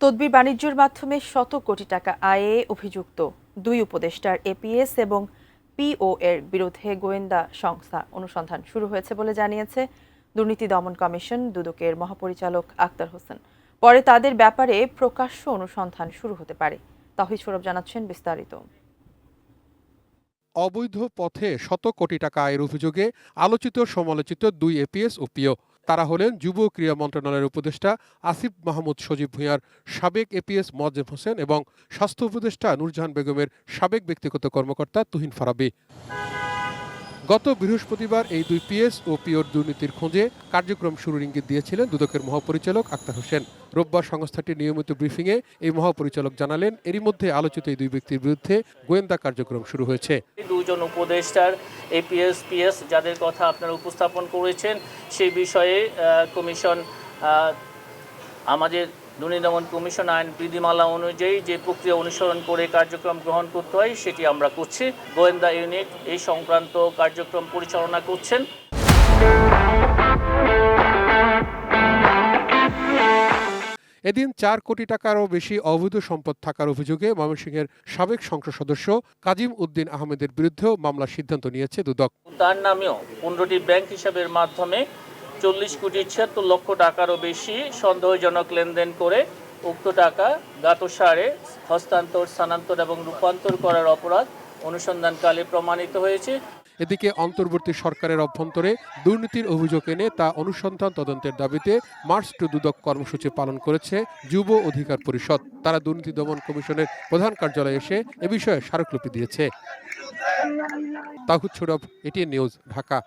তদবির বাণিজ্যের মাধ্যমে শত কোটি টাকা আয়ে অভিযুক্ত দুই উপদেষ্টার এপিএস এবং পিও এর বিরুদ্ধে গোয়েন্দা সংস্থা অনুসন্ধান শুরু হয়েছে বলে জানিয়েছে দুর্নীতি দমন কমিশন দুদকের মহাপরিচালক আক্তার হোসেন। পরে তাদের ব্যাপারে প্রকাশ্য অনুসন্ধান শুরু হতে পারে। তাহিদ সৌরভ জানাচ্ছেন বিস্তারিত। অবৈধ পথে শত কোটি টাকা আয়ের অভিযোগে আলোচিত সমালোচিত দুই এপিএস ও পিও। তারা হলেন যুব ক্রীড়া মন্ত্রণালয়ের উপদেষ্টা আসিফ মাহমুদ সজীব ভূঁইয়ার সাবেক এপিএস মোয়াজ্জেম হোসেন এবং স্বাস্থ্য উপদেষ্টা নূরজাহান বেগমের সাবেক ব্যক্তিগত কর্মকর্তা তুহিন ফারাবী। গত বৃহস্পতিবার এই দুই পিএস ও পিওর দুর্নীতির খোঁজে কার্যক্রম শুরুর ইঙ্গিত দিয়েছিলেন দুদকের মহাপরিচালক আক্তার হোসেন। রোববার সংস্থাটির নিয়মিত ব্রিফিংয়ে এই মহাপরিচালক জানালেন, এরই মধ্যে আলোচিত এই দুই ব্যক্তির বিরুদ্ধে গোয়েন্দা কার্যক্রম শুরু হয়েছে। দুজন উপদেষ্টার এপিএস পিএস যাদের কথা আপনারা উপস্থাপন করেছেন সেই বিষয়ে কমিশন আমাদের দুর্নীতি দমন কমিশন আইন বিধিমালা অনুযায়ী যে প্রক্রিয়া অনুসরণ করে কার্যক্রম গ্রহণ করতে হয় সেটি আমরা করছি। গোয়েন্দা ইউনিট এই সংক্রান্ত কার্যক্রম পরিচালনা করছেন। এদিন 4 কোটি টাকারও বেশি অবৈধ সম্পদ থাকার অভিযোগে ময়মনসিংহের সাবেক সংসদ সদস্য কাজিম উদ্দিন আহমেদের বিরুদ্ধেও মামলার সিদ্ধান্ত নিয়েছে দুদক। তার নামেও 15টি ব্যাংক হিসাবের মাধ্যমে 40,76,00,000 টাকারও বেশি সন্দেহজনক লেনদেন করে উক্ত টাকা জ্ঞাতসারে হস্তান্তর, স্থানান্তর এবং রূপান্তর করার অপরাধ অনুসন্ধানকালে প্রমাণিত হয়েছে। এদিকে অন্তর্বর্তী সরকারের অভ্যন্তরে দুর্নীতির অভিযোগ এনে তা অনুসন্ধান তদন্তের দাবিতে মার্চ টু দুদক কর্মসূচি পালন করেছে যুব অধিকার পরিষদ। তারা দুর্নীতি দমন কমিশনের প্রধান কার্যালয়ে এসে এ বিষয়ে স্মারকলিপি দিয়েছে। তাহিদ সৌরভ, এটিএন নিউজ, ঢাকা।